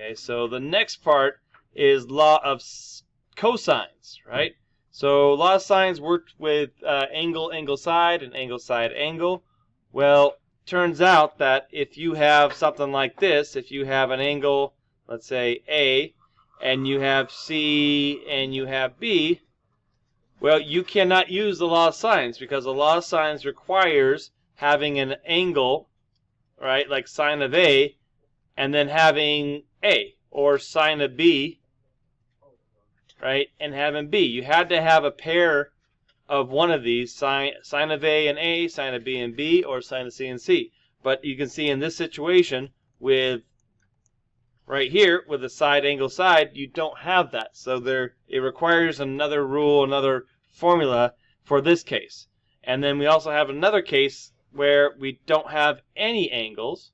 Okay, so the next part is law of cosines, right? So law of sines worked with angle, angle, side, and angle, side, angle. Well, turns out that if you have something like this, if you have an angle, let's say A, and you have C and you have B, well, you cannot use the law of sines because the law of sines requires having an angle, right, like sine of A, and then having A, or sine of B, right, and having B. You had to have a pair of one of these, sine of A and A, sine of B and B, or sine of C and C. But you can see in this situation with right here with the side angle side, you don't have that. So it requires another rule, another formula for this case. And then we also have another case where we don't have any angles.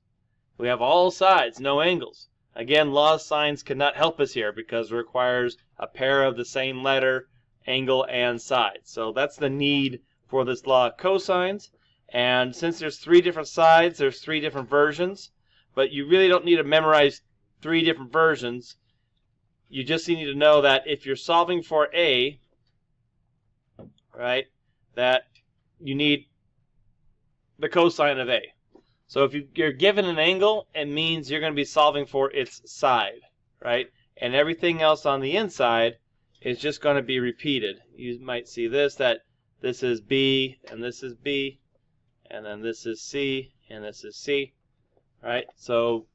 We have all sides, no angles. Again, law of sines cannot help us here because it requires a pair of the same letter, angle, and side. So that's the need for this law of cosines. And since there's 3 different sides, there's 3 different versions. But you really don't need to memorize 3 different versions. You just need to know that if you're solving for A, right, that you need the cosine of A. So if you're given an angle, it means you're going to be solving for its side, right? And everything else on the inside is just going to be repeated. You might see that this is B, and this is B, and then this is C, and this is C, right? So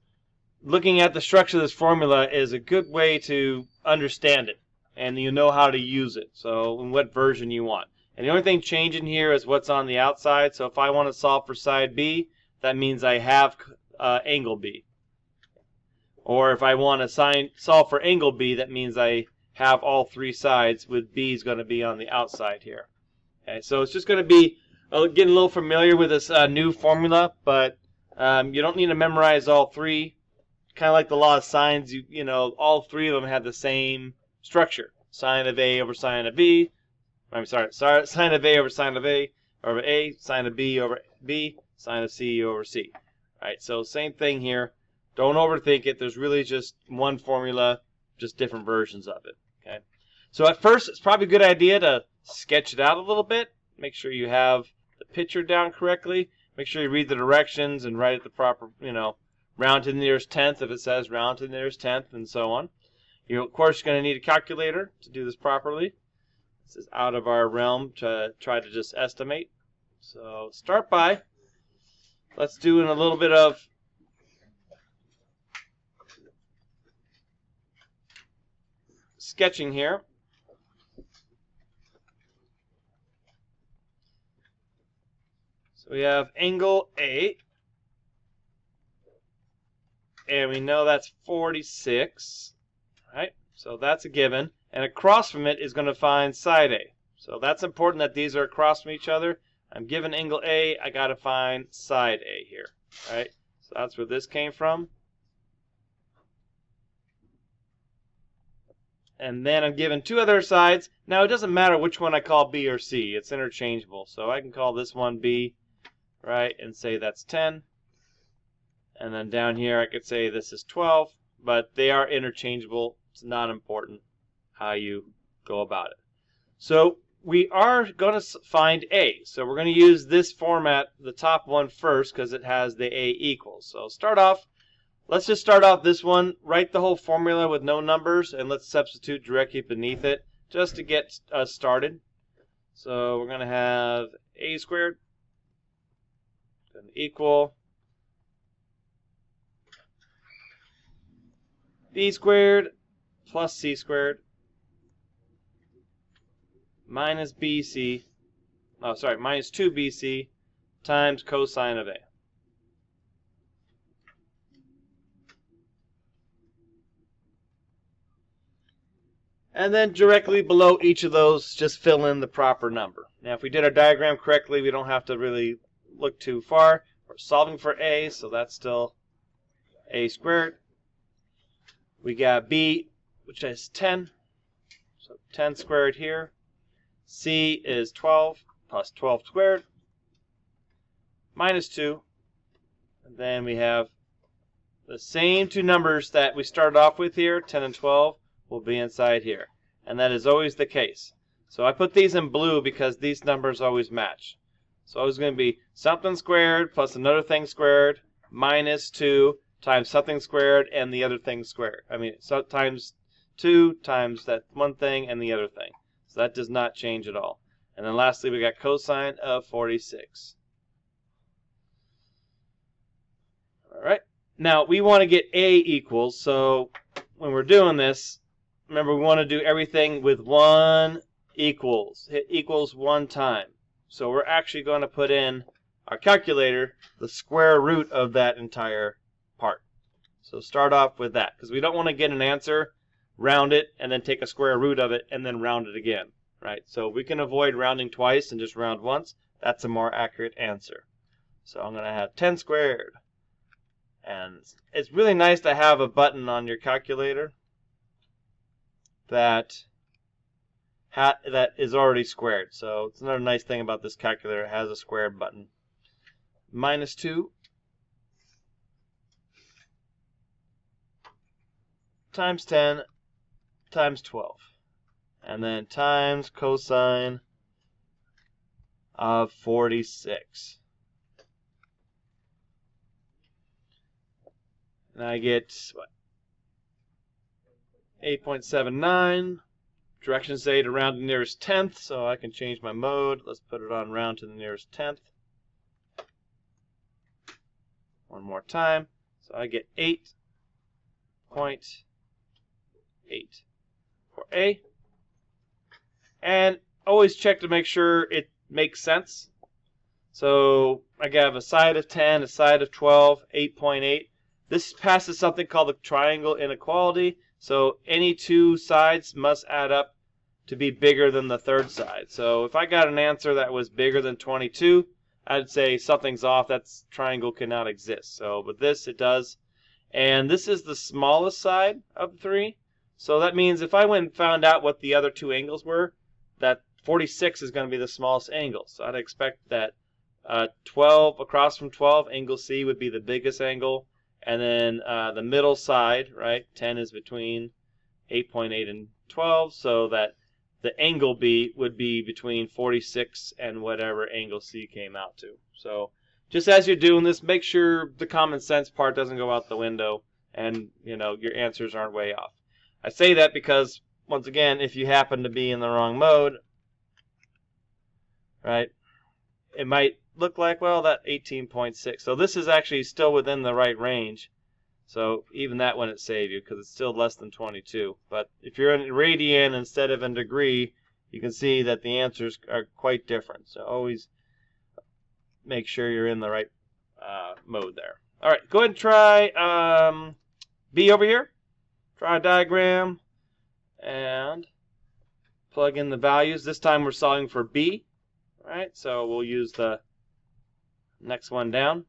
looking at the structure of this formula is a good way to understand it, and you know how to use it, so in what version you want. And the only thing changing here is what's on the outside. So if I want to solve for side B, that means I have angle B. Or if I want to solve for angle B, that means I have all 3 sides, with B is going to be on the outside here. Okay, so it's just going to be getting a little familiar with this new formula, but you don't need to memorize all 3. Kind of like the law of sines, you know, all 3 of them have the same structure. Sine of A over sine of B. I'm sorry, sine of A over sine of A over A, sine of B over B, sine of C over C. All right, so same thing here. Don't overthink it. There's really just one formula, just different versions of it. Okay. So at first, it's probably a good idea to sketch it out a little bit. Make sure you have the picture down correctly. Make sure you read the directions and write it the proper, you know, round to the nearest tenth if it says round to the nearest tenth, and so on. You're, of course, going to need a calculator to do this properly. This is out of our realm to try to just estimate. So start by, let's do a little bit of sketching here. So we have angle A, and we know that's 46, right? So that's a given. And across from it is going to find side A. So that's important that these are across from each other. I'm given angle A, I got to find side A here, right? So that's where this came from. And then I'm given 2 other sides. Now it doesn't matter which one I call B or C. It's interchangeable. So I can call this one B, right, and say that's 10. And then down here I could say this is 12. But they are interchangeable. It's not important how you go about it. So we are going to find A. So we're going to use this format, the top one first, because it has the A equals. So start off, let's just start off this one, write the whole formula with no numbers, and let's substitute directly beneath it just to get us started. So we're going to have A squared equal B squared plus C squared minus BC, minus 2BC times cosine of A. And then directly below each of those, just fill in the proper number. Now, if we did our diagram correctly, we don't have to really look too far. We're solving for A, so that's still A squared. We got B, which is 10, so 10 squared here. C is 12 plus 12 squared minus 2. And then we have the same two numbers that we started off with here, 10 and 12, will be inside here. And that is always the case. So I put these in blue because these numbers always match. So it's going to be something squared plus another thing squared minus 2 times something squared and the other thing squared. So times 2 times that one thing and the other thing. So that does not change at all. And then lastly, we got cosine of 46. All right. Now, we want to get A equals, so when we're doing this, remember we want to do everything with one equals. Hit equals one time. So we're actually going to put in our calculator the square root of that entire part. So start off with that, because we don't want to get an answer, round it, and then take a square root of it, and then round it again. Right? So we can avoid rounding twice and just round once. That's a more accurate answer. So I'm going to have 10 squared. And it's really nice to have a button on your calculator that is already squared. So it's another nice thing about this calculator. It has a squared button. Minus 2 times 10 times 12. And then times cosine of 46. And I get, what, 8.79. Directions say to round to the nearest tenth, so I can change my mode. Let's put it on round to the nearest tenth. One more time. So I get 8.8 for A. And always check to make sure it makes sense. So I have a side of 10, a side of 12, 8.8. This passes something called the triangle inequality. So any two sides must add up to be bigger than the third side. So if I got an answer that was bigger than 22, I'd say something's off. That triangle cannot exist. So with this, it does. And this is the smallest side of the three. So that means if I went and found out what the other two angles were, that 46 is going to be the smallest angle. So I'd expect that 12 across from 12, angle C would be the biggest angle. And then the middle side, right, 10 is between 8.8 and 12, so that the angle B would be between 46 and whatever angle C came out to. So just as you're doing this, make sure the common sense part doesn't go out the window and your answers aren't way off. I say that because, once again, if you happen to be in the wrong mode, right, it might look like, well, that 18.6. So this is actually still within the right range. So even that wouldn't save you because it's still less than 22. But if you're in radian instead of in degree, you can see that the answers are quite different. So always make sure you're in the right mode there. All right, go ahead and try B over here. Try a diagram and plug in the values. This time we're solving for B. All right, so we'll use the next one down.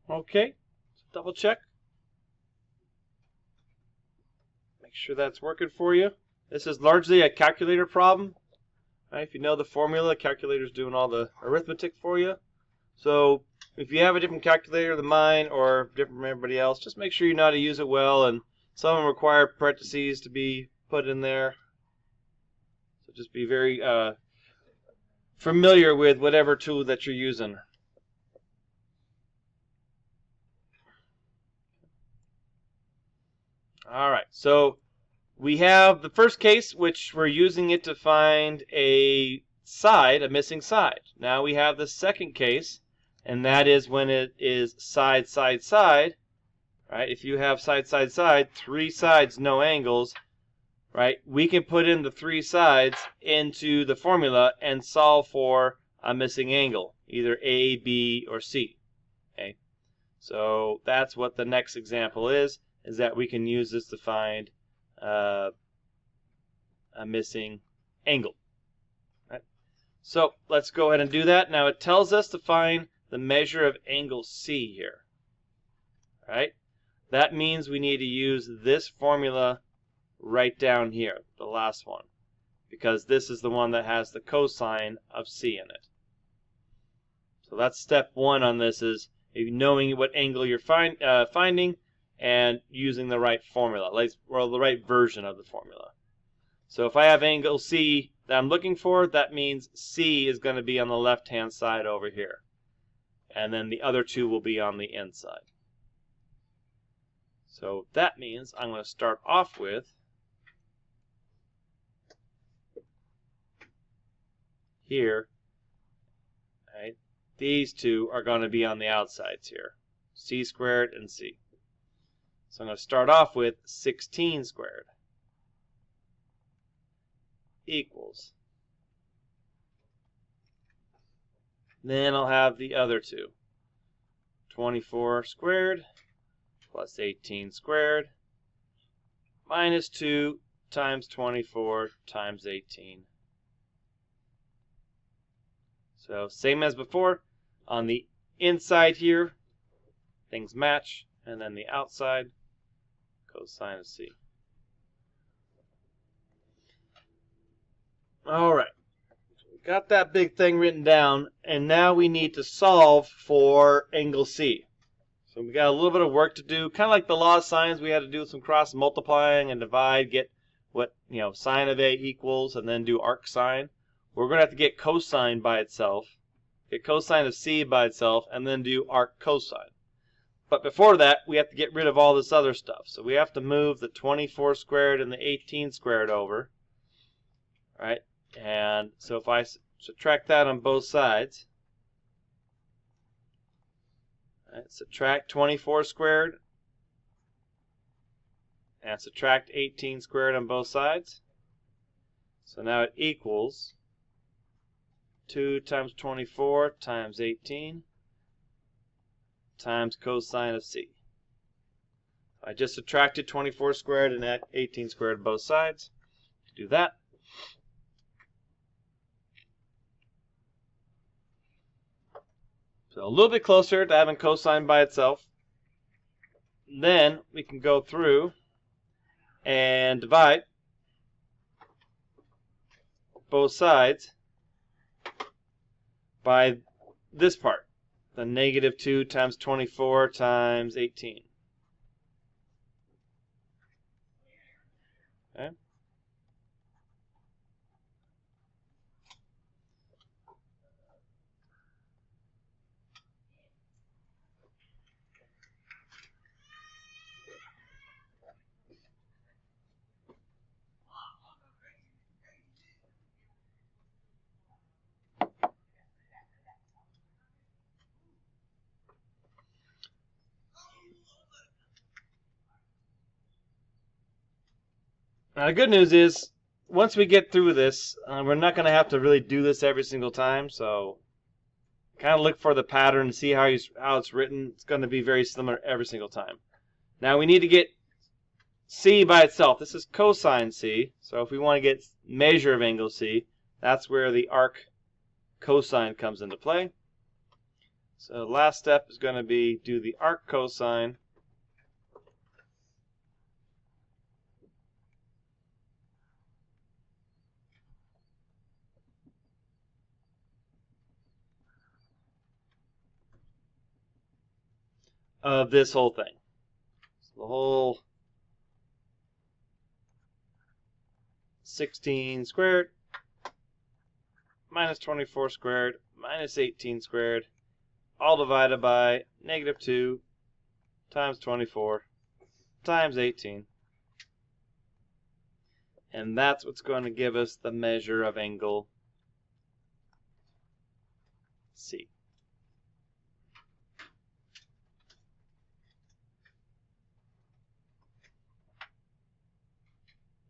Okay, double check. Make sure that's working for you. This is largely a calculator problem. Right? If you know the formula, the calculator's doing all the arithmetic for you. So if you have a different calculator than mine or different from everybody else, just make sure you know how to use it well. And some of them require parentheses to be put in there. So just be very familiar with whatever tool that you're using. All right, so we have the first case, which we're using it to find a side, a missing side. Now we have the second case, and that is when it is side, side, side. Right? If you have side, side, side, three sides, no angles, right? We can put in the three sides into the formula and solve for a missing angle, either A, B, or C. Okay? So that's what the next example is that we can use this to find a missing angle. Right? So let's go ahead and do that. Now it tells us to find the measure of angle C here. Right? That means we need to use this formula right down here, the last one, because this is the one that has the cosine of C in it. So that's step one on this, is knowing what angle you're finding and using the right formula, or the right version of the formula. So if I have angle C that I'm looking for, that means C is going to be on the left-hand side over here. And then the other two will be on the inside. So that means I'm going to start off with here, right? These two are going to be on the outsides here, C squared and C. So I'm going to start off with 16 squared equals. Then I'll have the other two, 24 squared plus 18 squared minus 2 times 24 times 18. So same as before, on the inside here, things match, and then the outside, cosine of C. All right, got that big thing written down, and now we need to solve for angle C. So we got a little bit of work to do, kind of like the law of sines. We had to do some cross multiplying and divide, get what sine of A equals, and then do arc sine. We're going to have to get cosine by itself, get cosine of C by itself, and then do arc cosine. But before that, we have to get rid of all this other stuff. So we have to move the 24 squared and the 18 squared over. Right? And so if I subtract that on both sides, right, subtract 24 squared and subtract 18 squared on both sides. So now it equals 2 times 24 times 18 times cosine of C. I just subtracted 24 squared and 18 squared on both sides. To do that, so a little bit closer to having cosine by itself. Then we can go through and divide both sides by this part, the negative 2 times 24 times 18. Okay? Now the good news is, once we get through this, we're not going to have to really do this every single time. So kind of look for the pattern and see how it's written. It's going to be very similar every single time. Now we need to get C by itself. This is cosine C. So if we want to get measure of angle C, that's where the arc cosine comes into play. So the last step is going to be do the arc cosine of this whole thing. So the whole 16 squared minus 24 squared minus 18 squared, all divided by negative 2 times 24 times 18. And that's what's going to give us the measure of angle C.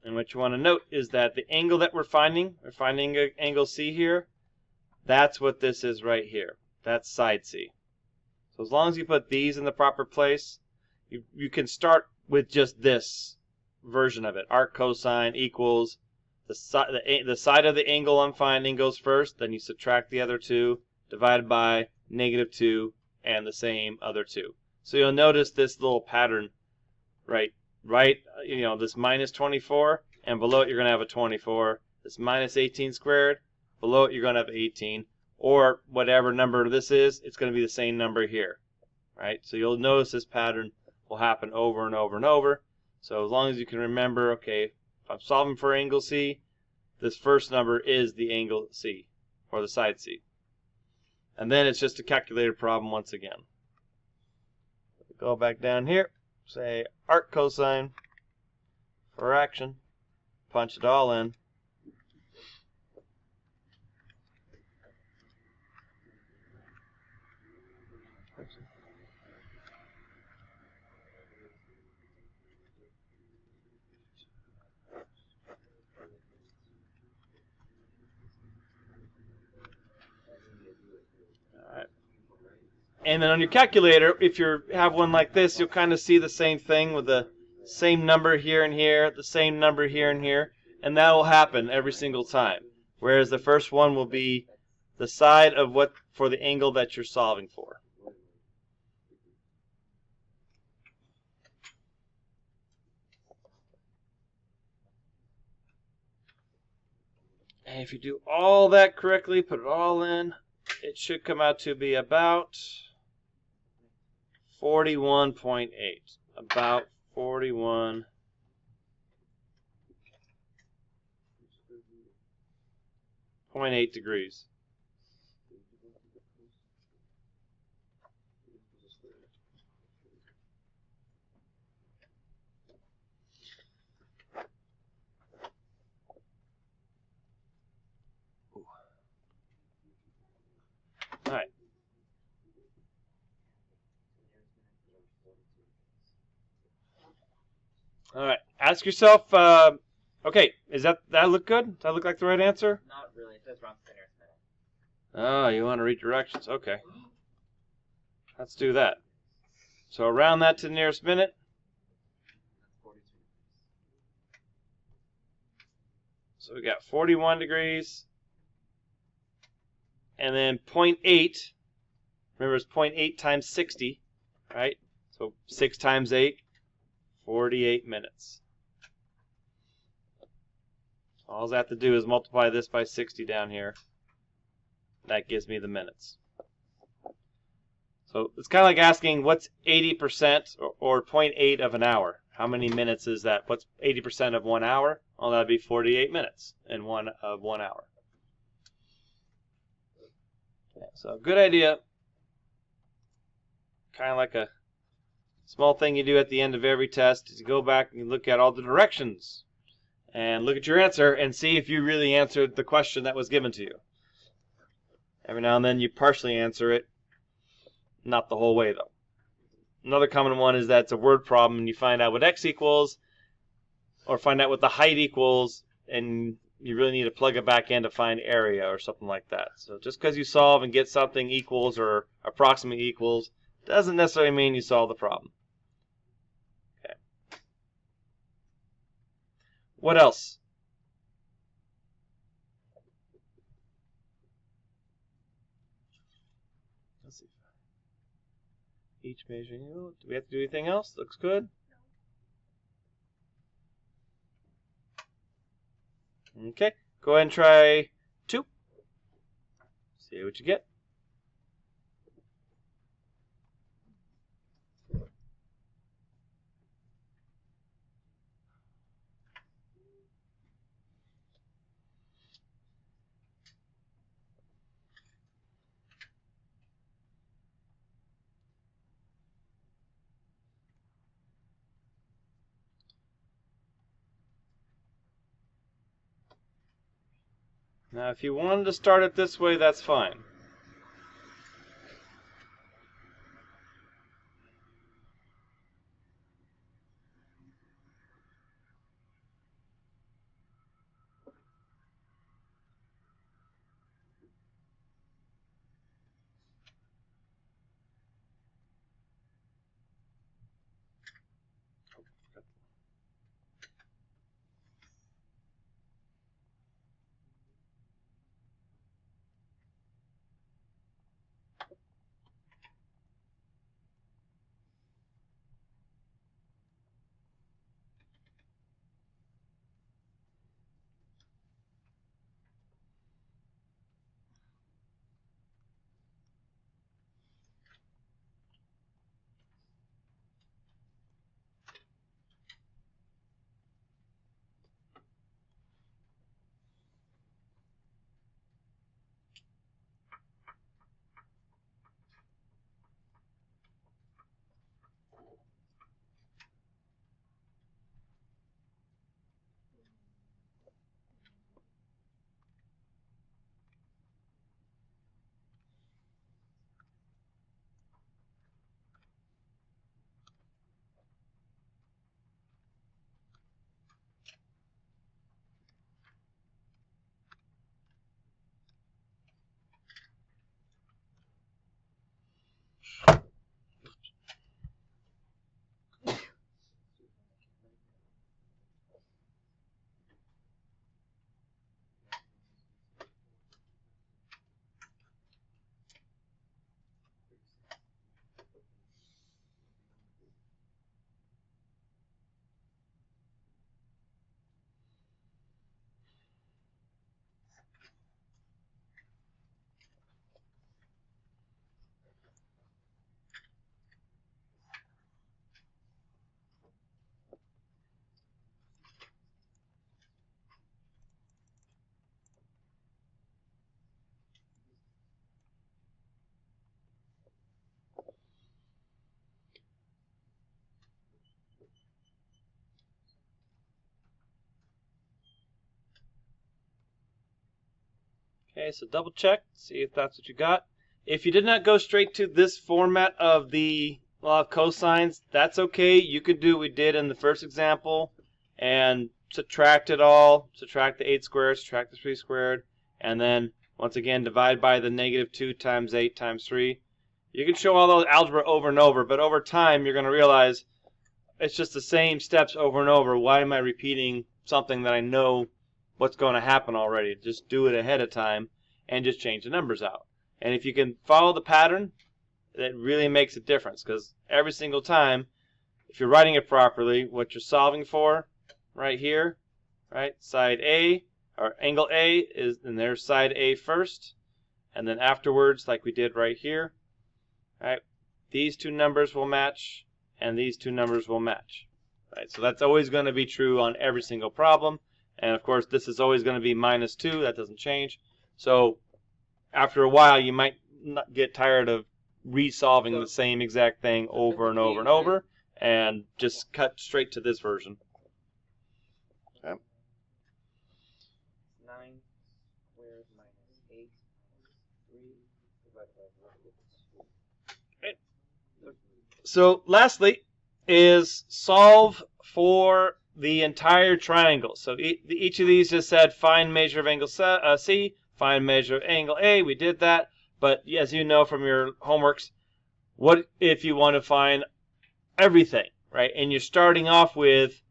And what you want to note is that the angle that we're finding angle C here, that's what this is right here. That's side C. So as long as you put these in the proper place, you can start with just this version of it. Arc cosine equals the side of the angle I'm finding goes first, then you subtract the other two, divided by negative 2, and the same other two. So you'll notice this little pattern right, this minus 24, and below it you're going to have a 24. This minus 18 squared, below it you're going to have 18. Or whatever number this is, it's going to be the same number here, right? So you'll notice this pattern will happen over and over and over. So as long as you can remember, okay, if I'm solving for angle C, this first number is the angle C, or the side C. And then it's just a calculated problem once again. Go back down here, say arc cosine, fraction, punch it all in. And then on your calculator, if you have one like this, you'll kind of see the same thing with the same number here and here, the same number here and here, and that will happen every single time. Whereas the first one will be the side of what for the angle that you're solving for. And if you do all that correctly, put it all in, it should come out to be about 41.8. About 41.8 degrees. All right. All right. Ask yourself, okay, that look good? Does that look like the right answer? Not really. It says round to the nearest minute. Oh, you want to read directions. Okay. Let's do that. So round that to the nearest minute. That's 42 degrees. So we got 41 degrees. And then 0.8. Remember, it's 0.8 times 60, right? So 6 times 8, 48 minutes. All I have to do is multiply this by 60 down here. That gives me the minutes. So it's kind of like asking what's 80% or 0.8 of an hour. How many minutes is that? What's 80% of 1 hour? Well, that'd be 48 minutes in 1 hour. Okay, so good idea. Kind of like a small thing you do at the end of every test is you go back and you look at all the directions and look at your answer and see if you really answered the question that was given to you. Every now and then you partially answer it, not the whole way though. Another common one is that it's a word problem and you find out what x equals or find out what the height equals and you really need to plug it back in to find area or something like that. So just because you solve and get something equals or approximately equals doesn't necessarily mean you solve the problem. Okay. What else? Let's see. each measuring angle. Do we have to do anything else? Looks good. Okay, go ahead and try 2. See what you get. Now, if you wanted to start it this way, that's fine. Okay, so double check, see if that's what you got. If you did not go straight to this format of the law of cosines, that's okay. You could do what we did in the first example and subtract it all, subtract the 8 squared, subtract the 3 squared, and then once again divide by the -2 times 8 times 3. You can show all those algebra over and over, but over time you're going to realize it's just the same steps over and over. Why am I repeating something that I know what's going to happen already? Just do it ahead of time and just change the numbers out. And if you can follow the pattern, that really makes a difference, because every single time, if you're writing it properly, what you're solving for right here, right, side A, or angle A, is, and there's side A first, and then afterwards, like we did right here, right, these two numbers will match, and these two numbers will match. Right? So that's always going to be true on every single problem. And of course, this is always going to be -2. That doesn't change. So after a while, you might not get tired of resolving the same exact thing over and over and over, and just cut straight to this version. Okay. 9 squared minus 8 minus 3 divided by 2. Okay. So lastly is solve for the entire triangle. So each of these just said find measure of angle C, find measure of angle A. We did that. But as you know from your homeworks, what if you want to find everything, right? And you're starting off with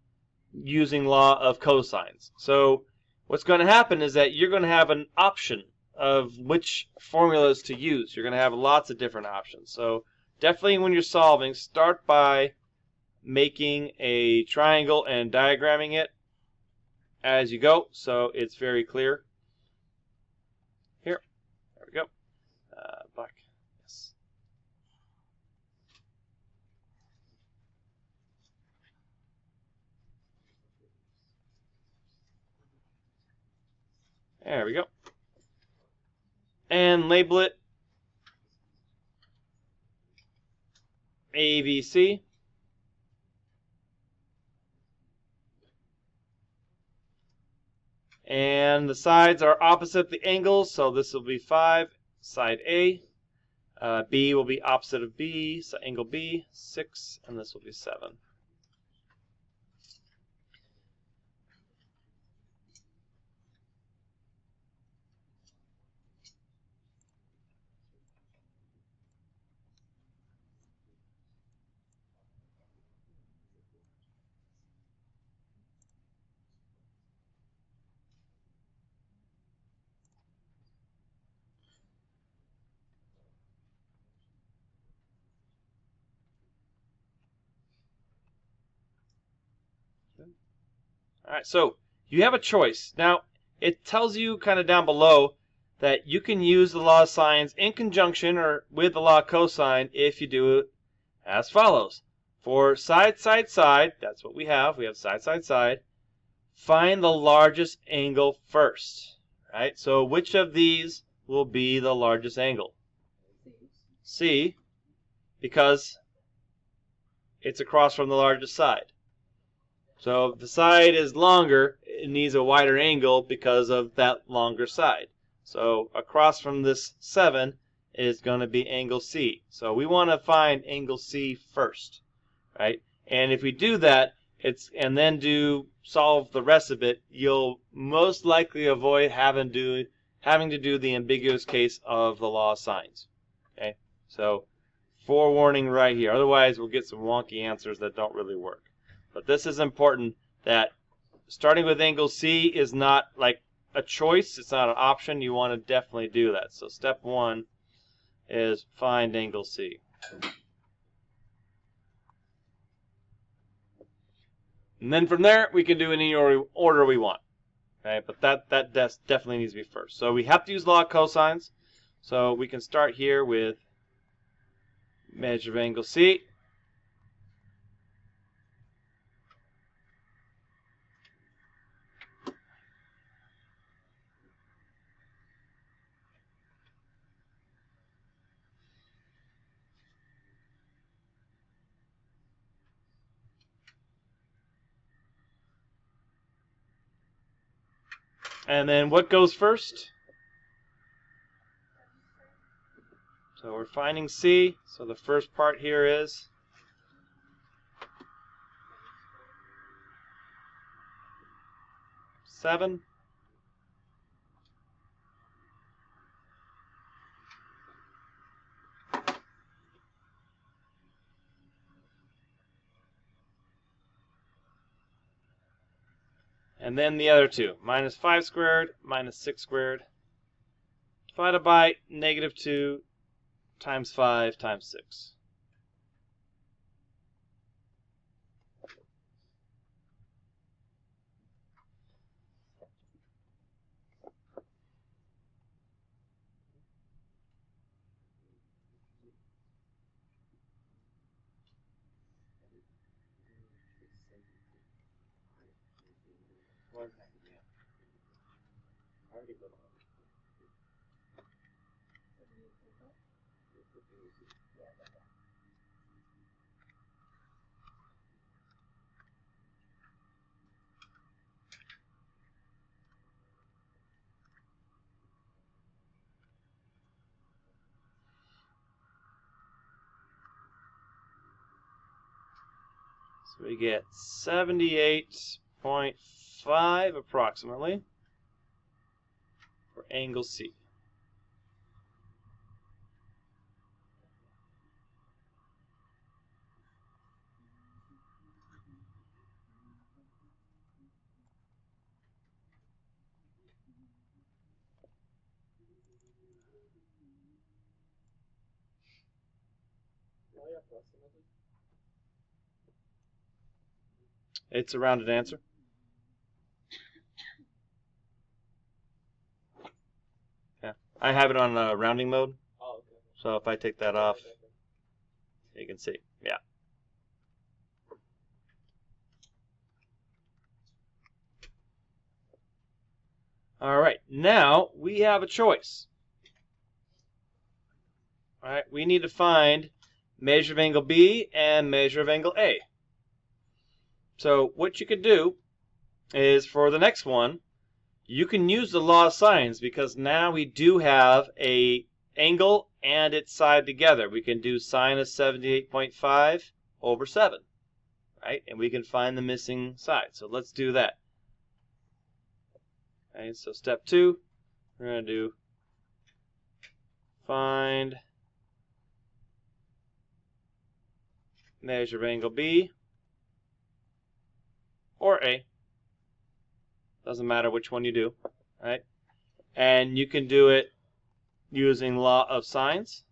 using law of cosines. So what's going to happen is that you're going to have an option of which formulas to use. You're going to have lots of different options. So definitely when you're solving, start by making a triangle and diagramming it as you go, so it's very clear. Here, there we go. Black, yes. There we go. And label it ABC. And the sides are opposite the angles, so this will be 5, side A. B will be opposite of B, so angle B, 6, and this will be 7. All right, so you have a choice. Now, it tells you kind of down below that you can use the law of sines in conjunction or with the law of cosine if you do it as follows. For side, side, side, that's what we have. We have side, side, side. Find the largest angle first. Right? So which of these will be the largest angle? C, because it's across from the largest side. So if the side is longer, it needs a wider angle because of that longer side. So across from this 7 is going to be angle C. So we want to find angle C first, right? And if we do that, and then solve the rest of it, you'll most likely avoid having to do the ambiguous case of the law of sines. Okay? So forewarning right here. Otherwise, we'll get some wonky answers that don't really work. But this is important, that starting with angle C is not like a choice. It's not an option. You want to definitely do that. So step 1 is find angle C. And then from there, we can do any order we want. Okay, but that definitely needs to be first. So we have to use law of cosines. So we can start here with measure of angle C. And then what goes first? So we're finding C. So the first part here is 7. And then the other two, minus 5 squared, minus 6 squared, divided by negative 2 times 5 times 6. So we get 78.5 approximately for angle C. approximately? It's a rounded answer. Yeah, I have it on rounding mode. Oh, okay. So if I take that off, you can see. Yeah. All right, now we have a choice. All right, we need to find measure of angle B and measure of angle A. So what you could do is for the next one, you can use the law of sines because now we do have a angle and its side together. We can do sine of 78.5 over 7, right? And we can find the missing side. So let's do that. Okay, so step 2, we're going to do find measure of angle B or A. Doesn't matter which one you do, right? And you can do it using law of sines,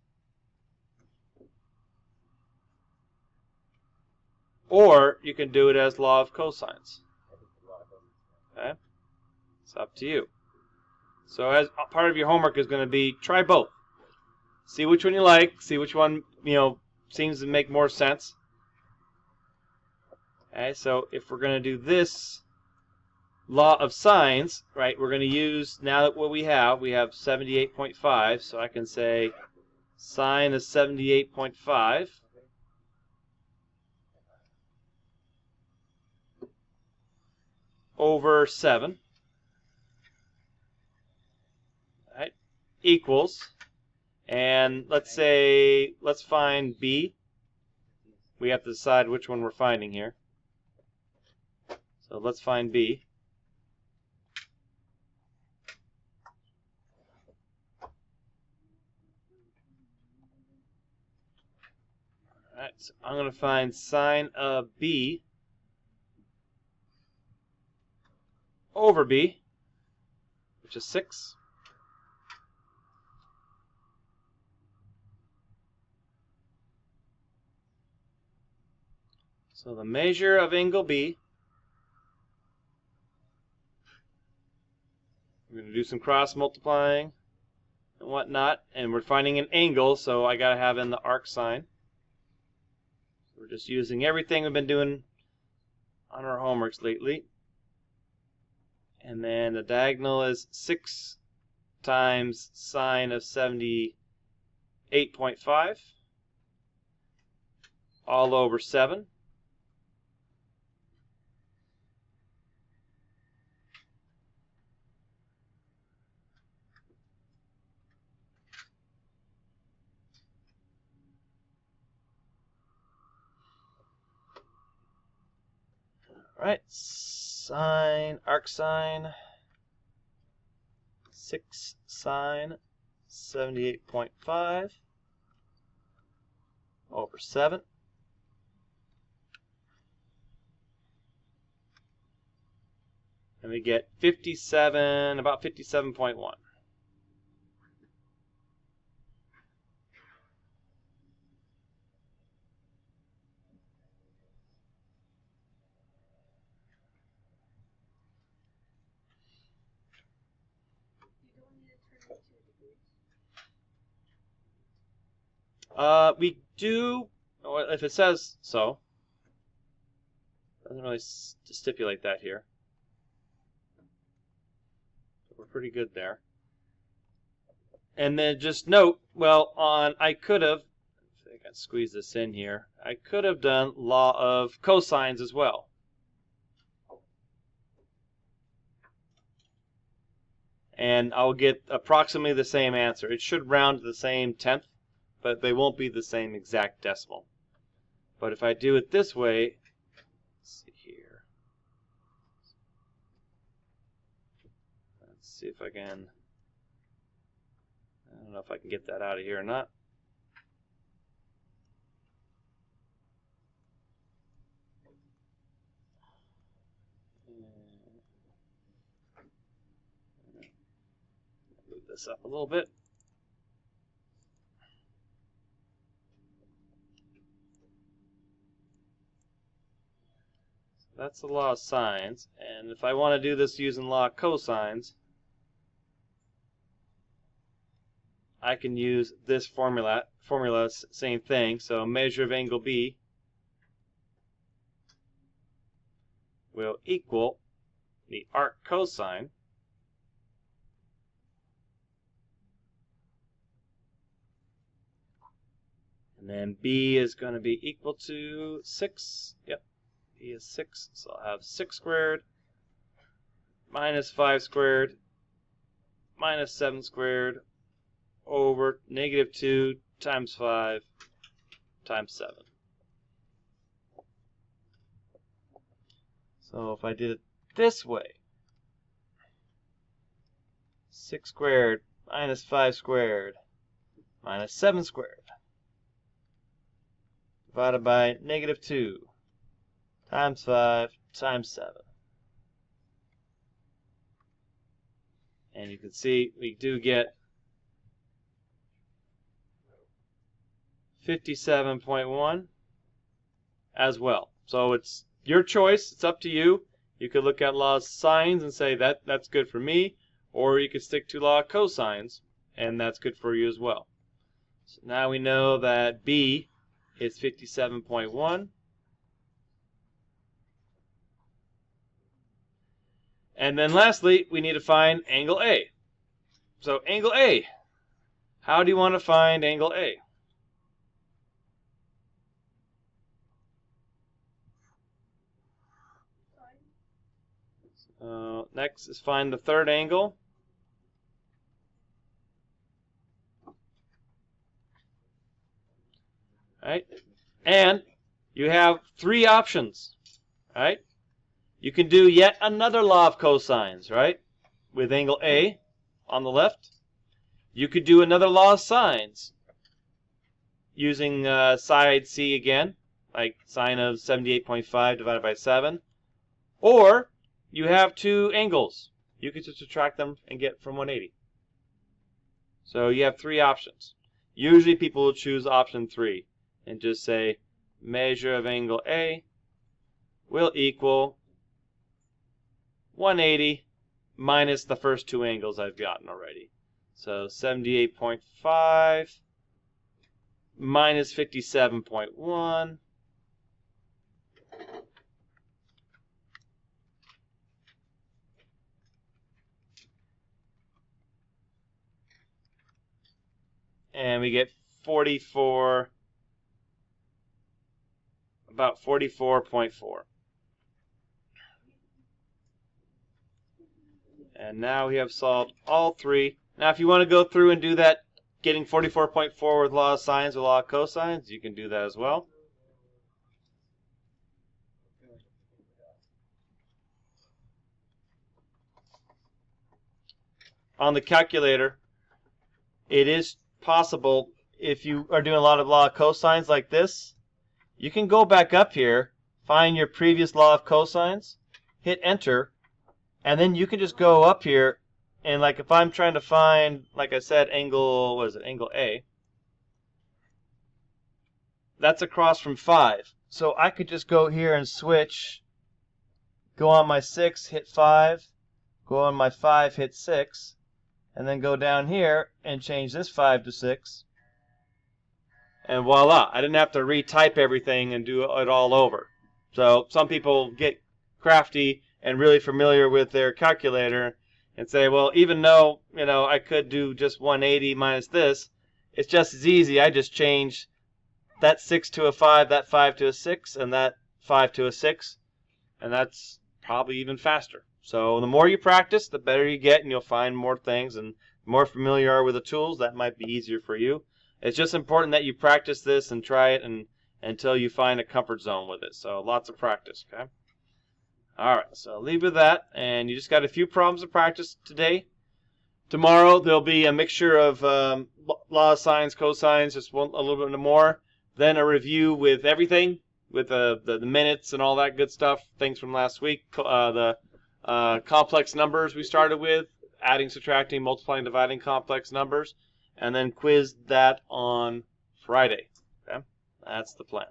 or you can do it as law of cosines. Okay? It's up to you. So as part of your homework is going to be try both. See which one you like, see which one, seems to make more sense. Okay, so if we're going to do this law of sines, right, we're going to use, now that what we have 78.5, so I can say sine of 78.5 over 7, right, equals, and let's find B. We have to decide which one we're finding here. So let's find B. Alright, so I'm going to find sine of B over B, which is 6. So the measure of angle B, we're going to do some cross multiplying and whatnot, and we're finding an angle, so I got to have in the arc sine. We're just using everything we've been doing on our homeworks lately. And then the diagonal is 6 times sine of 78.5 all over 7. Alright, sine, arc sine, 6 sine 78.5 over 7. And we get 57, about 57.1. We do, if it says so. Doesn't really stipulate that here. We're pretty good there. And then just note, I could have, I think I can squeeze this in here. I could have done law of cosines as well. And I'll get approximately the same answer. It should round to the same tenth, but they won't be the same exact decimal. But if I do it this way, let's see here. Let's see if I can, I don't know if I can get that out of here or not. Move this up a little bit. That's the law of sines. And if I want to do this using law of cosines, I can use this formula, same thing. So measure of angle B will equal the arc cosine and then B is going to be equal to 6. Yep, B is 6. So I'll have 6 squared minus 5 squared minus 7 squared over negative 2 times 5 times 7. So if I did it this way, 6 squared minus 5 squared minus 7 squared divided by negative 2 times 5 times 7. And you can see we do get 57.1 as well. So it's your choice. It's up to you. You could look at law of sines and say that's good for me, or you could stick to law of cosines, and that's good for you as well. So now we know that B is 57.1. And then lastly, we need to find angle A. So angle A. How do you want to find angle A? Next is find the third angle. Right? And you have 3 options. Right? You can do yet another law of cosines, right? With angle A on the left. You could do another law of sines using side C again, like sine of 78.5 divided by 7. Or you have 2 angles. You could just subtract them and get from 180. So you have 3 options. Usually people will choose option 3 and just say measure of angle A will equal 180 minus the first 2 angles I've gotten already. So 78.5 minus 57.1. And we get 44, about 44.4. And now we have solved all 3. Now if you want to go through and do that, getting 44.4 with law of sines or law of cosines, you can do that as well. On the calculator, it is possible, if you are doing a lot of law of cosines like this, you can go back up here, find your previous law of cosines, hit enter, and then you can just go up here, and like if I'm trying to find, like I said, angle, what is it, angle A, that's across from 5. So I could just go here and switch, go on my 6, hit 5, go on my 5, hit 6, and then go down here and change this 5 to 6. And voila, I didn't have to retype everything and do it all over. So some people get crafty and really familiar with their calculator and say, well, even though, I could do just 180 minus this, it's just as easy. I just change that 6 to a 5, that 5 to a 6, and that 5 to a 6, and that's probably even faster. So the more you practice, the better you get, and you'll find more things, and the more familiar you are with the tools, that might be easier for you. It's just important that you practice this and try it until you find a comfort zone with it. So lots of practice, okay? All right, so I'll leave with that, and you just got a few problems to practice today. Tomorrow there'll be a mixture of law of sines, cosines, just a little bit more. Then a review with everything, with the minutes and all that good stuff, things from last week. The complex numbers we started with, adding, subtracting, multiplying, dividing complex numbers, and then quiz that on Friday. Okay, that's the plan.